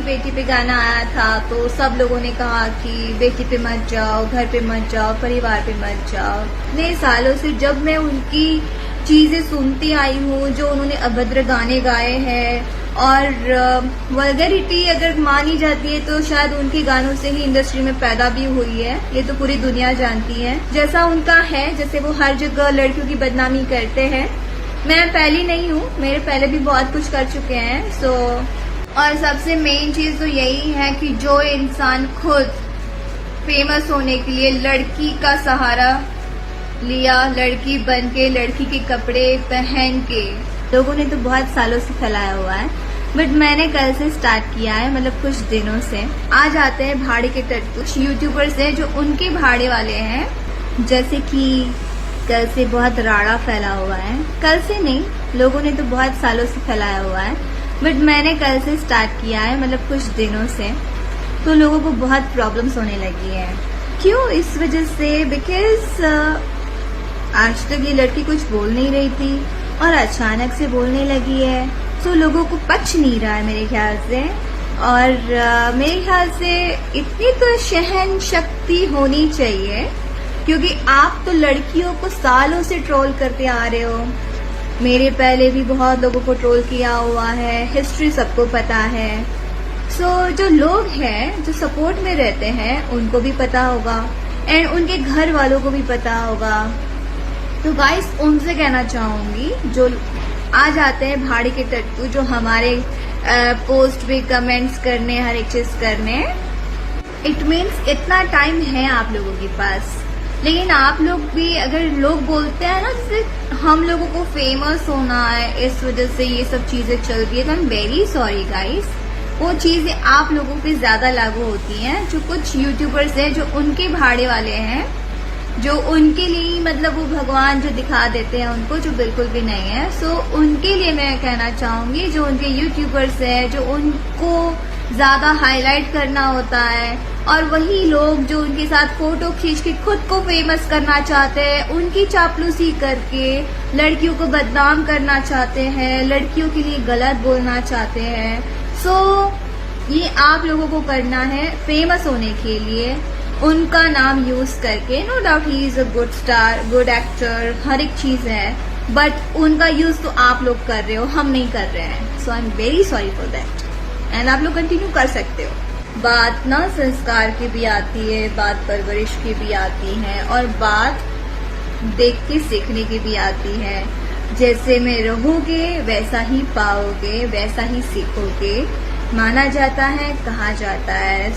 उनकी बेटी पे गाना आया था तो सब लोगों ने कहा कि बेटी पे मत जाओ, घर पे मत जाओ, परिवार पे मत जाओ। इतने सालों से जब मैं उनकी चीजें सुनती आई हूँ, जो उन्होंने अभद्र गाने गाए हैं और वल्गैरिटी अगर मानी जाती है तो शायद उनके गानों से ही इंडस्ट्री में पैदा भी हुई है, ये तो पूरी दुनिया जानती है। जैसा उनका है, जैसे वो हर जगह लड़कियों की बदनामी करते हैं। मैं पहली नहीं हूँ, मेरे पहले भी बहुत कुछ कर चुके हैं। और सबसे मेन चीज तो यही है कि जो इंसान खुद फेमस होने के लिए लड़की का सहारा लिया, लड़की बन के, लड़की के कपड़े पहन के, लोगों ने तो बहुत सालों से फैलाया हुआ है, बट मैंने कल से स्टार्ट किया है, मतलब कुछ दिनों से। आज आते हैं भाड़े के टट्टू। कुछ यूट्यूबर्स हैं जो उनके भाड़े वाले हैं, जैसे कि कल से बहुत राड़ा फैला हुआ है। कल से नहीं, लोगों ने तो बहुत सालों से फैलाया हुआ है, बट मैंने कल से स्टार्ट किया है, मतलब कुछ दिनों से। तो लोगों को बहुत प्रॉब्लम्स होने लगी है। क्यों? इस वजह से बिकॉज आज तक ये लड़की कुछ बोल नहीं रही थी और अचानक से बोलने लगी है, तो लोगों को पच नहीं रहा है मेरे ख्याल से। और मेरे ख्याल से इतनी तो सहन शक्ति होनी चाहिए, क्योंकि आप तो लड़कियों को सालों से ट्रोल करते आ रहे हो। मेरे पहले भी बहुत लोगों को ट्रोल किया हुआ है, हिस्ट्री सबको पता है। जो लोग हैं जो सपोर्ट में रहते हैं उनको भी पता होगा एंड उनके घर वालों को भी पता होगा। तो गाइस, उनसे कहना चाहूंगी जो आ जाते हैं भाड़े के टट्टू, जो हमारे पोस्ट पे कमेंट्स करने, हर एक चीज करने, इट मीन्स इतना टाइम है आप लोगों के पास, लेकिन आप लोग भी अगर लोग बोलते हैं ना, जैसे हम लोगों को फेमस होना है, इस वजह से ये सब चीजें चल रही है, तो आई एम वेरी सॉरी गाइस। वो चीजें आप लोगों पे ज्यादा लागू होती हैं। जो कुछ यूट्यूबर्स हैं जो उनके भाड़े वाले हैं, जो उनके लिए मतलब वो भगवान जो दिखा देते हैं उनको, जो बिल्कुल भी नहीं है। उनके लिए मैं कहना चाहूंगी, जो उनके यूट्यूबर्स हैं, जो उनको ज्यादा हाईलाइट करना होता है, और वही लोग जो उनके साथ फोटो खींच के खुद को फेमस करना चाहते हैं, उनकी चापलूसी करके लड़कियों को बदनाम करना चाहते हैं, लड़कियों के लिए गलत बोलना चाहते हैं। ये आप लोगों को करना है फेमस होने के लिए, उनका नाम यूज करके। No doubt he is a good star, good actor, हर एक चीज है, बट उनका यूज तो आप लोग कर रहे हो, हम नहीं कर रहे हैं। So I am very sorry for that, and आप लोग कंटिन्यू कर सकते हो। बात ना संस्कार की भी आती है, बात परवरिश की भी आती है, और बात देख के सीखने की भी आती है। जैसे में रहोगे वैसा ही पाओगे, वैसा ही सीखोगे, माना जाता है, कहा जाता है।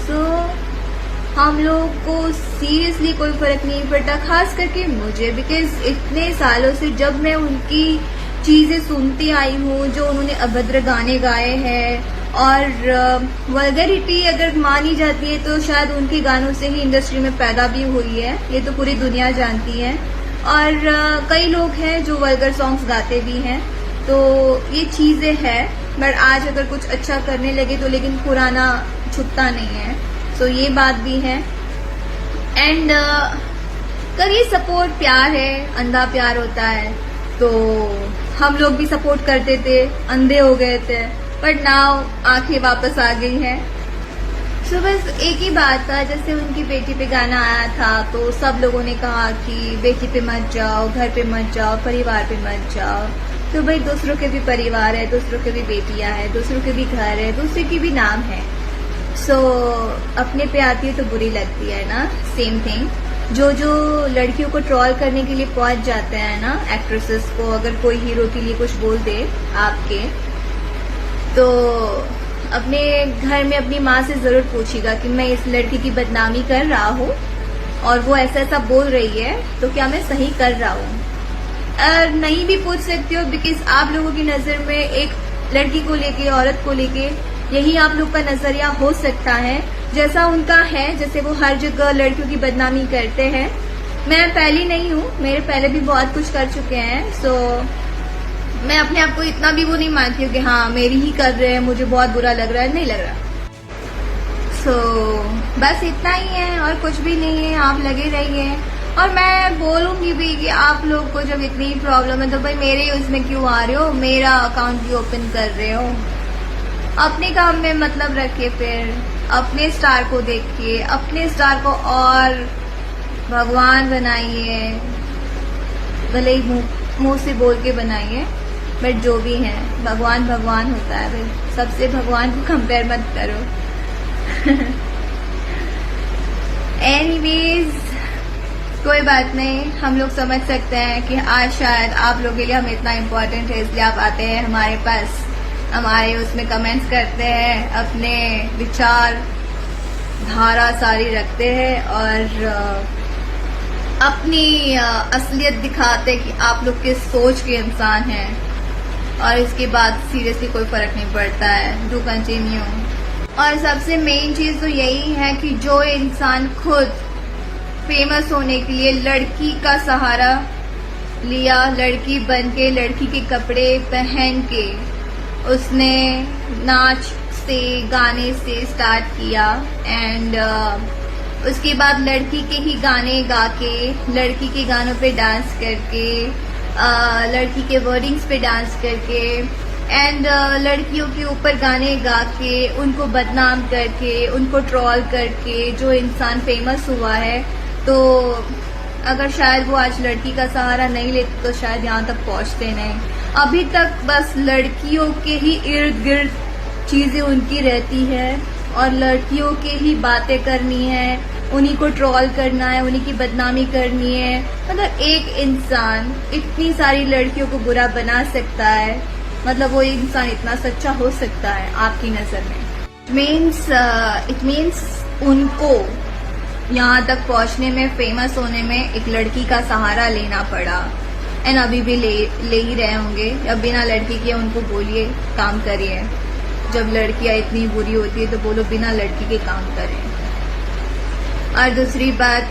हम लोग को सीरियसली कोई फर्क नहीं पड़ता, खास करके मुझे, बिकॉज इतने सालों से जब मैं उनकी चीजें सुनती आई हूँ, जो उन्होंने अभद्र गाने गाए हैं और वल्गैरिटी अगर मानी जाती है तो शायद उनके गानों से ही इंडस्ट्री में पैदा भी हुई है, ये तो पूरी दुनिया जानती है। और कई लोग हैं जो वल्गर सॉन्ग्स गाते भी हैं, तो ये चीजें हैं। बट आज अगर कुछ अच्छा करने लगे तो लेकिन पुराना छुपता नहीं है, तो ये बात भी है। एंड करिए सपोर्ट, प्यार है, अंधा प्यार होता है, तो हम लोग भी सपोर्ट करते थे, अंधे हो गए थे, बट नाउ आंखें वापस आ गई हैं। बस एक ही बात था, जैसे उनकी बेटी पे गाना आया था तो सब लोगों ने कहा कि बेटी पे मत जाओ, घर पे मत जाओ, परिवार पे मत जाओ। तो भाई, दूसरों के भी परिवार है, दूसरों के भी बेटियां हैं, दूसरों के भी घर है, दूसरे के भी नाम है। अपने पे आती है तो बुरी लगती है ना, सेम थिंग। जो लड़कियों को ट्रोल करने के लिए पहुंच जाते हैं ना, एक्ट्रेसेस को, अगर कोई हीरो के लिए कुछ बोल दे आपके, तो अपने घर में अपनी माँ से जरूर पूछिएगा कि मैं इस लड़की की बदनामी कर रहा हूँ और वो ऐसा ऐसा बोल रही है, तो क्या मैं सही कर रहा हूँ। और नहीं भी पूछ सकते हो, बिकॉज आप लोगों की नजर में एक लड़की को लेके, औरत को लेके, यही आप लोग का नजरिया हो सकता है, जैसा उनका है। जैसे वो हर जगह लड़कियों की बदनामी करते हैं। मैं पहली नहीं हूँ, मेरे पहले भी बहुत कुछ कर चुके हैं। मैं अपने आप को इतना भी वो नहीं मानती हूँ कि हाँ मेरी ही कर रहे हैं, मुझे बहुत बुरा लग रहा है, नहीं लग रहा। बस इतना ही है और कुछ भी नहीं है, आप लगे रहिए। और मैं बोलूंगी भी कि आप लोग को जब इतनी प्रॉब्लम है तो भाई मेरे उसमें क्यों आ रहे हो, मेरा अकाउंट भी ओपन कर रहे हो। अपने काम में मतलब रखिए, फिर अपने स्टार को देखिए, अपने स्टार को और भगवान बनाइए, भले ही मुंह से बोल के बनाइए, बट जो भी है भगवान भगवान होता है भाई, सबसे भगवान को कंपेयर मत करो। एनीवेज, कोई बात नहीं, हम लोग समझ सकते हैं कि आज शायद आप लोगों के लिए हम इतना इम्पोर्टेंट है, इसलिए आप आते हैं हमारे पास, हमारे उसमें कमेंट्स करते हैं, अपने विचार धारा सारी रखते हैं और अपनी असलियत दिखाते कि आप लोग किस सोच के इंसान हैं, और इसके बाद सीरियसली कोई फर्क नहीं पड़ता है। Do continue. और सबसे मेन चीज तो यही है कि जो इंसान खुद फेमस होने के लिए लड़की का सहारा लिया, लड़की बन के, लड़की के कपड़े पहन के, उसने नाच से, गाने से स्टार्ट किया, एंड उसके बाद लड़की के ही गाने गा के, लड़की के गानों पे डांस करके, लड़की के वर्डिंग्स पे डांस करके, एंड लड़कियों के ऊपर गाने गा के, उनको बदनाम करके, उनको ट्रोल करके जो इंसान फेमस हुआ है, तो अगर शायद वो आज लड़की का सहारा नहीं लेते तो शायद यहाँ तक पहुँचते नहीं। अभी तक बस लड़कियों के ही इर्द गिर्द चीजें उनकी रहती है और लड़कियों के ही बातें करनी है, उन्हीं को ट्रोल करना है, उन्हीं की बदनामी करनी है। मतलब एक इंसान इतनी सारी लड़कियों को बुरा बना सकता है, मतलब वो इंसान इतना सच्चा हो सकता है आपकी नजर में। इट मीन्स उनको यहाँ तक पहुँचने में, फेमस होने में एक लड़की का सहारा लेना पड़ा, एंड अभी भी ले ही रहे होंगे। अब बिना लड़की के उनको बोलिए काम करिए, जब लड़कियां इतनी बुरी होती है तो बोलो बिना लड़की के काम करें। और दूसरी बात,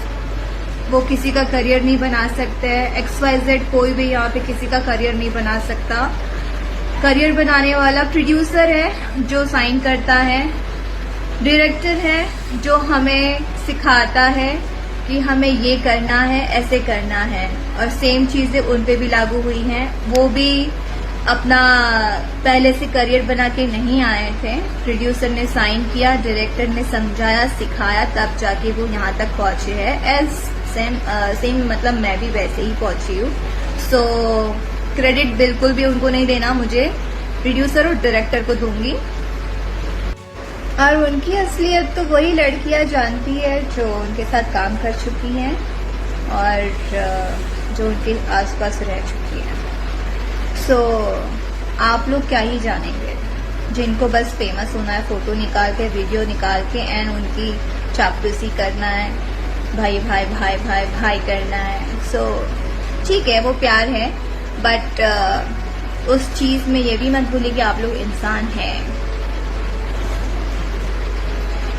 वो किसी का करियर नहीं बना सकते हैं, XYZ कोई भी यहाँ पे किसी का करियर नहीं बना सकता। करियर बनाने वाला प्रोड्यूसर है जो साइन करता है, डायरेक्टर है जो हमें सिखाता है कि हमें ये करना है, ऐसे करना है, और सेम चीजें उन पे भी लागू हुई हैं। वो भी अपना पहले से करियर बना के नहीं आए थे, प्रोड्यूसर ने साइन किया, डायरेक्टर ने समझाया, सिखाया, तब जाके वो यहाँ तक पहुंचे हैं। सेम मतलब मैं भी वैसे ही पहुंची हूँ। सो क्रेडिट बिल्कुल भी उनको नहीं देना, मुझे प्रोड्यूसर और डायरेक्टर को दूंगी। और उनकी असलियत तो वही लड़कियां जानती है जो उनके साथ काम कर चुकी हैं और जो उनके आसपास रह चुकी हैं। सो आप लोग क्या ही जानेंगे, जिनको बस फेमस होना है, फोटो निकाल के, वीडियो निकाल के, एंड उनकी चापलूसी करना है, भाई भाई भाई भाई भाई करना है। सो ठीक है, वो प्यार है, बट उस चीज में ये भी मत भूलिए कि आप लोग इंसान हैं।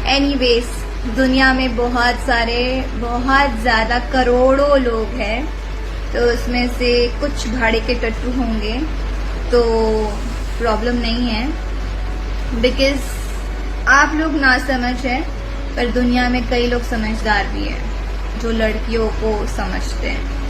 एनीवेज, दुनिया में बहुत ज्यादा करोड़ों लोग हैं, तो उसमें से कुछ भाड़े के टट्टू होंगे तो प्रॉब्लम नहीं है, बिकॉज आप लोग ना समझ हैं, पर दुनिया में कई लोग समझदार भी हैं जो लड़कियों को समझते हैं।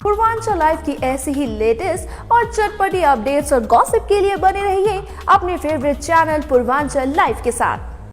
पूर्वांचल लाइव की ऐसी ही लेटेस्ट और चटपटी अपडेट्स और गॉसिप के लिए बने रहिए अपने फेवरेट चैनल पूर्वांचल लाइव के साथ।